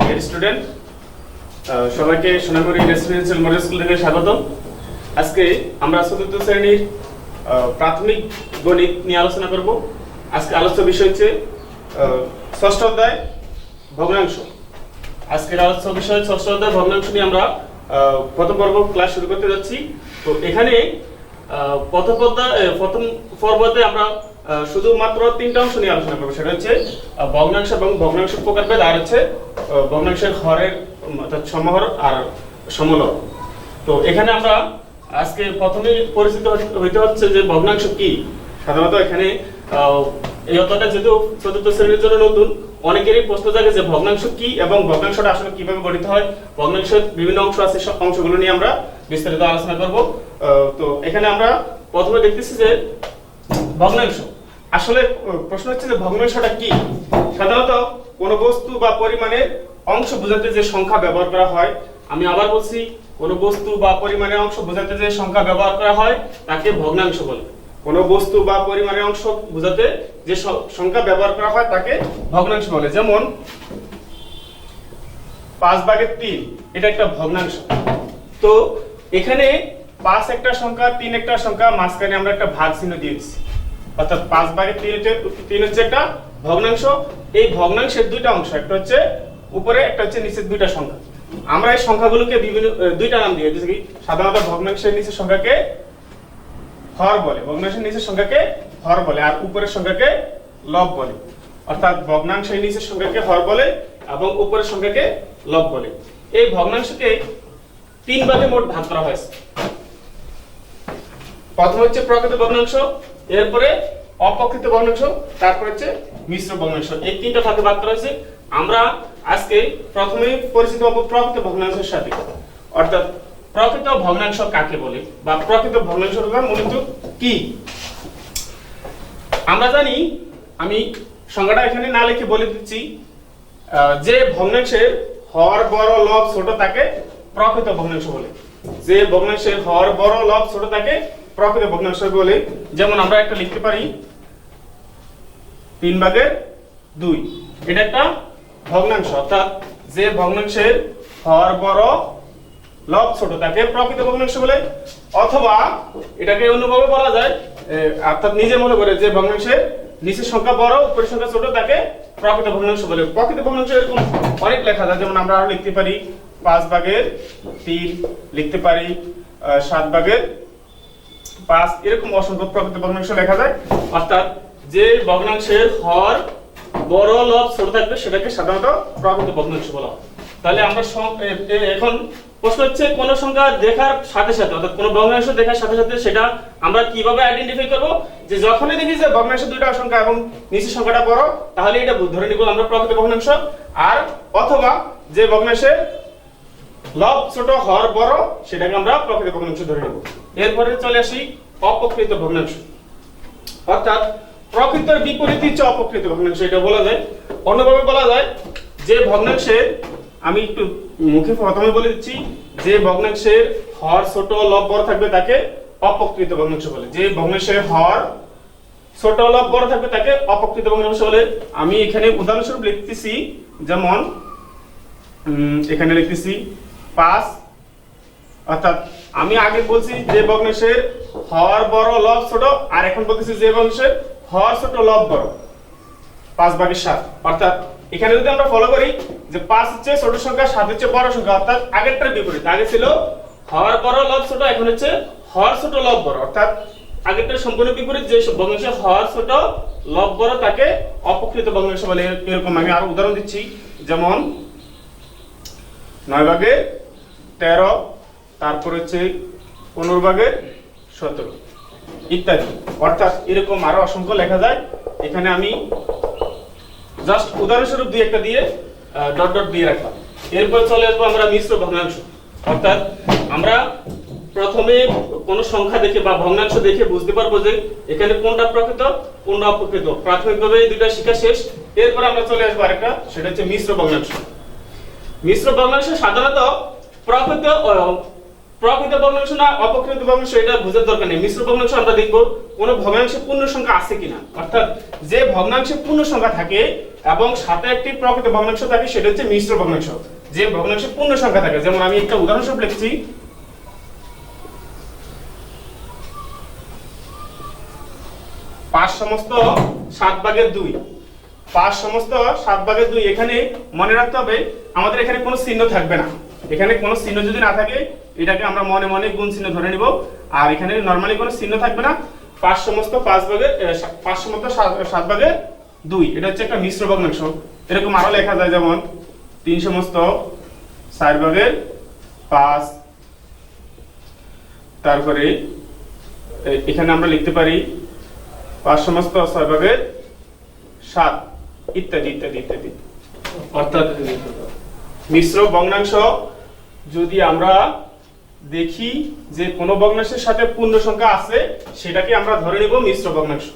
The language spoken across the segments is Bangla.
ডিয়ার স্টুডেন্ট, সবাইকে সোনামুড়ি রেসিডেন্সিয়াল মডেল স্কুল থেকে স্বাগত। আজকে আমরা চতুর্থ শ্রেণীর প্রাথমিক গণিত নিয়ে আলোচনা করব। আজকে আলোচ্য বিষয় হচ্ছে ষষ্ঠ অধ্যায় ভগ্নাংশ। আজকের আলোচ্য বিষয় ষষ্ঠ অধ্যায় ভগ্নাংশ নিয়ে আমরা প্রথম পর্ব ক্লাস শুরু করতে যাচ্ছি। তো এখানে প্রথম পর্বতে আমরা শুধুমাত্র তিনটা অংশ নিয়ে আলোচনা করবো। সেটা হচ্ছে ভগ্নাংশ এবং ভগ্নাংশের প্রকারভেদ, আর হচ্ছে ভগ্নাংশের হরের অর্থাৎ সমহর আর সমলব। তো এখানে আমরা আজকে প্রথমে পরিচিত হইতে হচ্ছে যে ভগ্নাংশ কি। সাধারণত এখানে এই অধ্যায়টা যেহেতু চতুর্থ শ্রেণীর জন্য নতুন, অনেকেরই প্রশ্ন জাগে যে ভগ্নাংশ কি এবং ভগ্নাংশটা আসলে কিভাবে গঠিত হয়। ভগ্নাংশের বিভিন্ন অংশ আছে, সব অংশগুলো নিয়ে আমরা বিস্তারিত আলোচনা করব। তো এখানে আমরা প্রথমে দেখতেছি যে ভগ্নাংশ আসলে প্রশ্ন হচ্ছে যে ভগ্নাংশটা কি। সাধারণত কোন বস্তু বা পরিমাণের অংশ বোঝাতে যে সংখ্যা ব্যবহার করা হয়, আমি আবার বলছি, কোন বস্তু বা পরিমাণের অংশ বোঝাতে যে সংখ্যা ব্যবহার করা হয় তাকে ভগ্নাংশ বলে। কোন বস্তু বা পরিমাণের অংশ বোঝাতে যে সংখ্যা ব্যবহার করা হয় তাকে ভগ্নাংশ বলে। যেমন 5/3 এটা একটা ভগ্নাংশ। তো এখানে 5 একটা সংখ্যা, 3 একটা সংখ্যা, মাঝখানে আমরা একটা ভাগ চিহ্ন দিয়েছি, অর্থাৎ 5/3 হচ্ছে একটা ভগ্নাংশ। এই ভগ্নাংশের দুইটা অংশ, একটা হচ্ছে উপরে, একটা হচ্ছে নিচের দুইটা সংখ্যা। আমরা এই সংখ্যাগুলোকে বিভিন্ন দুইটা নাম দিয়ে দিয়েছি। সাধারণত ভগ্নাংশের নিচের সংখ্যাকে হর বলে, ভগ্নাংশের নিচের সংখ্যাকে হর বলে, আর উপরের সংখ্যাকে লব বলে। অর্থাৎ ভগ্নাংশের নিচের সংখ্যাকে হর বলে এবং উপরের সংখ্যাকে লব বলে। এই ভগ্নাংশকে 3 ভাগে মোট ভাগ করা হয়েছে। প্রথম হচ্ছে প্রকৃত ভগ্নাংশ, এরপরে অপ্রকৃত ভগ্নাংশ, তারপর হচ্ছে মিশ্র ভগ্নাংশ। এই তিনটা ভাগে ভাগ করা হয়েছে। আমরা আজকে প্রথমে পরিচিত হব প্রকৃত ভগ্নাংশের সাথে। অর্থাৎ প্রকৃত ভগ্নাংশ কাকে বলে বা প্রকৃত ভগ্নাংশটা মূলত কি। আমরা জানি, আমি সংজ্ঞাটা এখানে না লিখে বলে দিচ্ছি, যে ভগ্নাংশের হর বড় লব ছোট তাকে প্রকৃত ভগ্নাংশ বলে। যে ভগ্নাংশের হর বড় লব ছোট তাকে প্রকৃত ভগ্নাংশ বলে। যেমন আমরা একটা লিখতে পারি 3/2, এটা একটা ভগ্নাংশ। অর্থাৎ যে ভগ্নাংশের হর বড় লব ছোট তাকে প্রকৃত ভগ্নাংশ বলে। অথবা এটাকে অন্যভাবে বলা যায়, অর্থাৎ নিজে মনে করে যে ভগ্নাংশের নিচের সংখ্যা বড় উপরের সংখ্যা ছোট তাকে প্রকৃত ভগ্নাংশ বলে। প্রকৃত ভগ্নাংশ এরকম অনেক লেখা যায়। যেমন আমরা আরো লিখতে পারি 5/3, লিখতে পারি 7/5, এরকম অসংখ্য প্রকৃত ভগ্নাংশ লেখা যায়। অর্থাৎ যে ভগ্নাংশের হর বড় লব ছোট থাকবে সেটাকে সাধারণত প্রকৃত ভগ্নাংশ বলা হয়। তাহলে আমরা এখন প্রশ্ন হচ্ছে কোন সংখ্যা দেখার সাথে সাথে, অর্থাৎ কোন ভগ্নাংশ দেখার সাথে সাথে সেটা আমরা কিভাবে আইডেন্টিফাই করব। যে যখনই দেখি যে ভগ্নাংশের দুইটা সংখ্যা এবং নিচের সংখ্যাটা বড়, তাহলে এটা ধরে নিব আমরা প্রকৃত ভগ্নাংশ। আর অথবা যে ভগ্নাংশের লব ছোট হর বড় সেটাকে আমরা প্রকৃত ভগ্নাংশ ধরে নেব। এরপরে চলে আসি অপ্রকৃত ভগ্নাংশ। অর্থাৎ প্রকৃতের বিপরীত হচ্ছে অপ্রকৃত ভগ্নাংশ। এটা বলা যায়, অন্যভাবে বলা যায়, যে ভগ্নাংশের, আমি একটু মুখে প্রথমে বলে দিচ্ছি, যে ভগ্নাংশের হর ছোট লব বড় থাকবে তাকে অপ্রকৃত ভগ্নাংশ বলে। যে ভগ্নাংশের হর ছোট লব বড় থাকবে তাকে অপ্রকৃত ভগ্নাংশ বলে। আমি এখানে উদাহরণস্বরূপ লিখতেছি, যেমন এখানে লিখতেছি 5। অর্থাৎ আমি আগে বলছি যে ভগ্নাংশের হর বড় লব ছোট, আর এখন বলতেছি যে ভগ্নাংশের হর ছোট লব বড়, 5/7। অর্থাৎ এখানে যদি আমরা ফলো করি যে 5 হচ্ছে ছোট সংখ্যা, 7 হচ্ছে বড় সংখ্যা, অর্থাৎ আগেরটার বিপরীত। আগে ছিল হর বড় লব ছোট, এখন হচ্ছে হর ছোট লব বড়। অর্থাৎ আগেরটার সম্পূর্ণ বিপরীত। যে ভগ্নাংশের হর ছোট লব বড় তাকে অপ্রকৃত ভগ্নাংশ বলে। এরকম আমি আরো উদাহরণ দিচ্ছি, যেমন 9/13, তারপর হচ্ছে 15/17 ইত্যাদি। অর্থাৎ এরকম আরো অসংখ্য লেখা যায়। এখানে আমি জাস্ট উদাহরণস্বরূপ দুই একটা দিয়ে ডট ডট দিয়ে রাখলাম। এরপর চলে আসবো আমরা মিশ্র ভগ্নাংশ। অর্থাৎ আমরা প্রথমে কোন সংখ্যা দেখে বা ভগ্নাংশ দেখে বুঝতে পারবো যে এখানে কোনটা প্রকৃত কোনটা অপ্রকৃত। প্রাথমিকভাবে এই দুইটা শিক্ষা শেষ। এরপর আমরা চলে আসবো আরেকটা, সেটা হচ্ছে মিশ্র ভগ্নাংশ। মিশ্র ভগ্নাংশ সাধারণত প্রকৃত ভগ্নাংশ না অপ্রকৃত ভগ্নাংশ এটা বোঝার দরকার নেই। মিশ্র ভগ্নাংশ আমরা দেখব কোন ভগ্নাংশে পূর্ণ সংখ্যা আছে কিনা। অর্থাৎ যে ভগ্নাংশে পূর্ণ সংখ্যা থাকে এবং সাথে একটি প্রকৃত ভগ্নাংশ থাকে, সেটা হচ্ছে মিশ্র ভগ্নাংশ। যে ভগ্নাংশে পূর্ণ সংখ্যা থাকে, যেমন আমি একটা উদাহরণস্বরূপ লিখছি, 5 সমস্ত 7/2। 5 সমস্ত 7/2। এখানে মনে রাখতে হবে আমাদের এখানে কোনো চিহ্ন থাকবে না। এখানে কোনো চিহ্ন যদি না থাকে, এটাকে আমরা মনে মনে গুণ চিহ্ন ধরে নিব। আর এখানে নরমালি কোনো চিহ্ন থাকবে না। 5 সমস্ত 7/2, এটা হচ্ছে একটা মিশ্র ভগ্নাংশ। এরকম আরো লেখা যায়, যেমন 3 সমস্ত 4/5। তারপরে এখানে আমরা লিখতে পারি 5 সমস্ত 6/7, ইত্যাদি ইত্যাদি ইত্যাদি। অর্থাৎ মিশ্র ভগ্নাংশ যদি আমরা দেখি যে কোন ভগ্নাংশের সাথে পূর্ণ সংখ্যা আছে, সেটাকে আমরা ধরে নিব মিশ্র ভগ্নাংশ।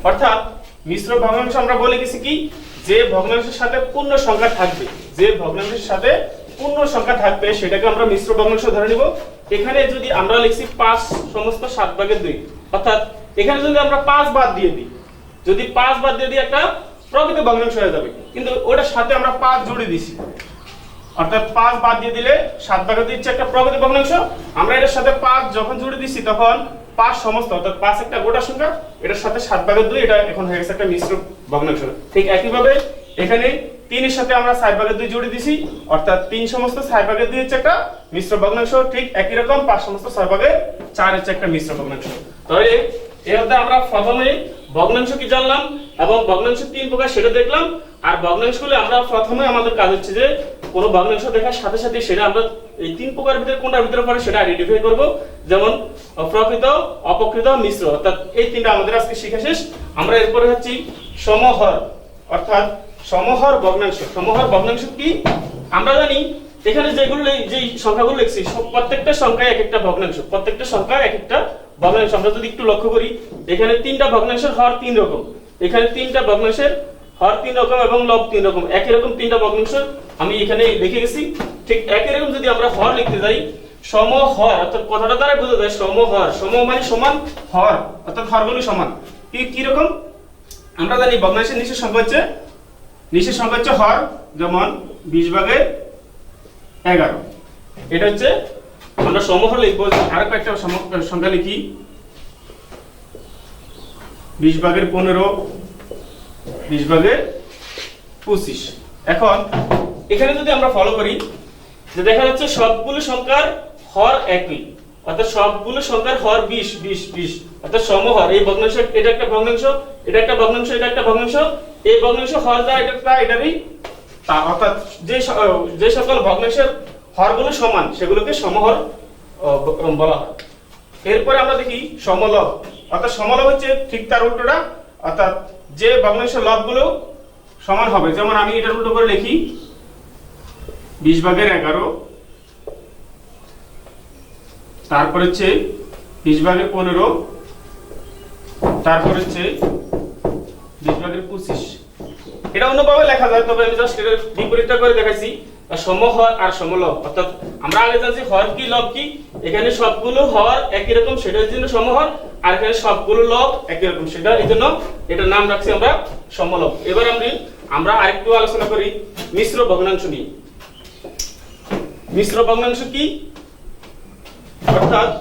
অর্থাৎ মিশ্র ভগ্নাংশ আমরা বলে গেছি কি, যে ভগ্নাংশের সাথে পূর্ণ সংখ্যা থাকবে, যে ভগ্নাংশের সাথে পূর্ণ সংখ্যা থাকবে সেটাকে আমরা মিশ্র ভগ্নাংশ ধরে নিব। এখানে যদি আমরা লিখছি 5 সমস্ত 7/2, অর্থাৎ এখানে যদি আমরা 5 বাদ দিয়ে দিই, যদি 5 বাদ দিয়ে দিই একটা প্রকৃত ভগ্নাংশ হয়ে যাবে, কিন্তু ওটার সাথে আমরা 5 জুড়ে দিছি, অর্থাৎ 5 বাদ দিয়ে দিলে 7/2 হচ্ছে একটা প্রকৃত ভগ্নাংশ। আমরা এটার সাথে 5 যখন জুড়ে দিছি, তখন 5 সমস্ত, অর্থাৎ 5 একটা গোটা সংখ্যা, এটার সাথে 7/2, এটা এখন হয়ে গেছে একটা মিশ্র ভগ্নাংশ। ঠিক একইভাবে এখানে 3 এর সাথে আমরা 4/2 জুড়ে দিছি, অর্থাৎ 3 সমস্ত 4/2 হচ্ছে একটা মিশ্র ভগ্নাংশ। ঠিক একই রকম 5 সমস্ত 6/4 হচ্ছে একটা মিশ্র ভগ্নাংশ। তাহলে এই অধ্যায়ে আমরা প্রথমে ভগ্নাংশ কি জানলাম এবং ভগ্নাংশ 3 প্রকার সেটা দেখলাম। আর ভগ্নাংশগুলো আমরা প্রথমে আমাদের কাজ হচ্ছে যে কোন ভগ্নাংশ দেখার সাথে সাথে সেটা আমরা এই 3 প্রকারের ভিতরে কোনটার ভিতরে পড়ে সেটা আইডেন্টিফাই করব, যেমন প্রকৃত, অপ্রকৃত, মিশ্র। অর্থাৎ এই তিনটা আমাদের আজকে শিখা শেষ। আমরা এরপরে হচ্ছে সমহর, অর্থাৎ সমহর ভগ্নাংশ। সমহর ভগ্নাংশ কি আমরা জানি, এখানে যেগুলো যে সংখ্যাগুলো লিখছি প্রত্যেকটা সংখ্যায় এক একটা ভগ্নাংশ, প্রত্যেকটা সংখ্যায় এক একটা ভগ্নাংশ। আমরা যদি একটু লক্ষ্য করি, এখানে 3টা ভগ্নাংশের হর 3 রকম, এখানে 3টা ভগ্নাংশের হর 3 রকম এবং লব 3 রকম। একই রকম 3টা ভগ্নাংশ আমি এখানে লিখে গেছি। ঠিক একই রকম যদি আমরা হর লিখতে যাই, সমহর, অর্থাৎ কথাটা দ্বারা বোঝা যায় সমহর। সম মানে সমান, হর অর্থাৎ হরগুলো সমান। কি রকম আমরা জানি, ভগ্নাংশের নিচের সংখ্যা হচ্ছে হর, যেমন 20/11। এটা হচ্ছে আমরা সমহর লিখবো। আরো কয়েকটা সংখ্যা লিখি, 20/15, 20/25। এখন এখানে যদি আমরা ফলো করি, যে দেখা যাচ্ছে সবগুলো সংখ্যার হর একই, অর্থাৎ সবগুলো সংখ্যার হর 20, অর্থাৎ সমহর। এই ভগ্নাংশ, এটা একটা ভগ্নাংশ, এটা একটা ভগ্নাংশ, এটা একটা ভগ্নাংশ। এই ভগ্নাংশ হর যা এটা এটারই তা, অর্থাৎ যে সকল ভগ্নাংশের হরগুলো সমান সেগুলোকে সমহর বলা হয়। এরপরে আমরা দেখি সমলব, অর্থাৎ সমলব হচ্ছে ঠিক তার উল্টোটা, অর্থাৎ যে ভগ্নাংশের লবগুলো সমান হবে। যেমন আমি এটার উল্টো করে লিখি 20/11, তারপর হচ্ছে 20/15, তারপর হচ্ছে 20/25। এটা অন্যভাবে লেখা যায়, তবে আমি জাস্ট এর বিপরীতটা করে দেখাইছি। সমহর আর সমলব, অর্থাৎ আমরা আগে জানছি হর কি লব কি, এখানে সবগুলো হর একই রকম, সেটার জন্য সমহর, আর এখানে সবগুলো লব একই রকম, সেটা এই জন্য এটার নাম রাখছি আমরা সমলব। এবার আমরা আরেকটু আলোচনা করি মিশ্র ভগ্নাংশ নিয়ে। মিশ্র ভগ্নাংশ কি, অর্থাৎ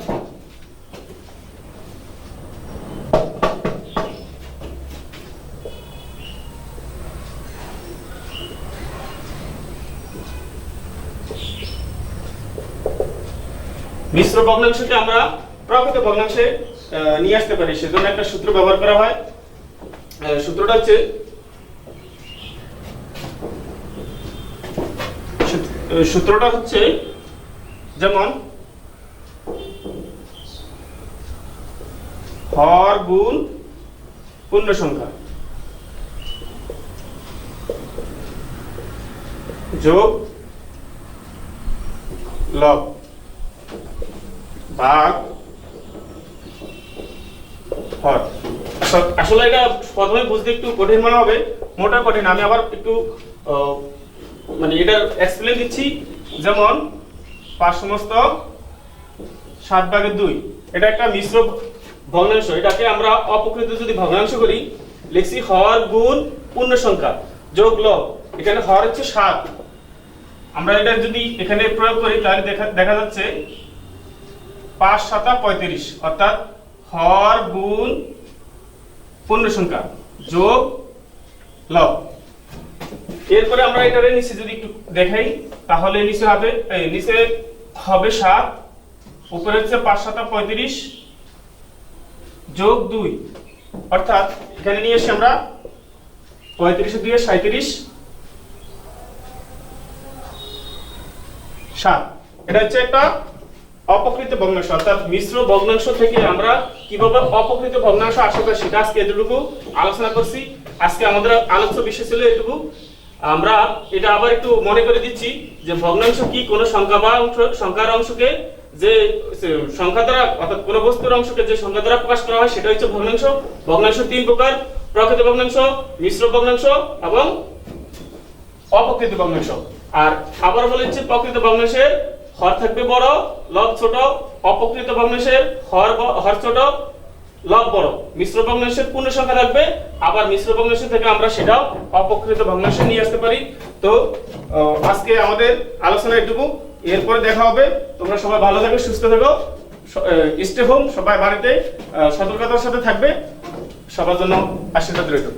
মিশ্র ভগ্নাংশকে আমরা প্রকৃত ভগ্নাংশে নিয়ে আসতে পারি, সেজন্য একটা সূত্র ব্যবহার করা হয়। সূত্রটা হচ্ছে, যেমন হর গুণ পূর্ণ সংখ্যা যোগ লব ভাগ হর। আসলে এটা প্রথমে বুঝতে একটু কঠিন মনে হবে, মোটা কঠিন। আমি আবার একটু মানে এটা এক্সপ্লেন দিচ্ছি। যেমন 5 সমস্ত 7/2, এটা একটা মিশ্র ভগ্নাংশ, এটাকে আমরা অপকৃত যদি ভগ্নাংশ করি, লিখছি হর গুণ পূর্ণ সংখ্যা যোগ লব। এখানে হর হচ্ছে 7, আমরা এটা যদি এখানে প্রয়োগ করি তাহলে দেখা যাচ্ছে 5 7 35, অর্থাৎ হর গুণ পূর্ণ সংখ্যা যোগ লব। এরপরে আমরা এটারে নিচে যদি একটু দেখাই তাহলে নিচে হবে 7, উপরে হচ্ছে 5 7 35 যোগ 2, অর্থাৎ এখানে নিয়ে এসে আমরা 35 এর 2 37, 7। এটা হচ্ছে একটা অপকৃত ভগ্নাংশ, অর্থাৎ মিশ্র ভগ্নাংশ থেকে আমরা কিভাবে অপকৃত ভগ্নাংশ আসবে সেটা আজকে এতটুকু আলোচনা করছি। আজকে আমাদের আলোচ্য বিষয় ছিল এটুকু। আমরা এটা আবার একটু মনে করে দিচ্ছি যে ভগ্নাংশ কি, কোন সংখ্যা বা সংখ্যার অংশকে যে সংখ্যা দ্বারা, অর্থাৎ কোন বস্তুর অংশকে যে সংখ্যা দ্বারা প্রকাশ করা হয় সেটা হচ্ছে ভগ্নাংশ। ভগ্নাংশ 3 প্রকার: প্রকৃত ভগ্নাংশ, মিশ্র ভগ্নাংশ এবং অপকৃত ভগ্নাংশ। আর আবার বলে দিচ্ছি, প্রকৃত ভগ্নাংশের হর থাকবে বড়, লব ছোট। অপকৃত ভগ্নাংশের হর ছোট, লব বড়। মিশ্র ভগ্নাংশের পূর্ণ সংখ্যা থাকবে, আবার মিশ্র ভগ্নাংশ থেকে আমরা সেটাও অপকৃত ভগ্নাংশে নিয়ে আসতে পারি। তো আজকে আমাদের আলোচনা এটুকু, এরপরে দেখা হবে। তোমরা সবাই ভালো থাকো, সুস্থ থাকো, স্টে হোম, সবাই বাড়িতে সতর্কতার সাথে থাকবে। সবার জন্য আশীর্বাদ রইল।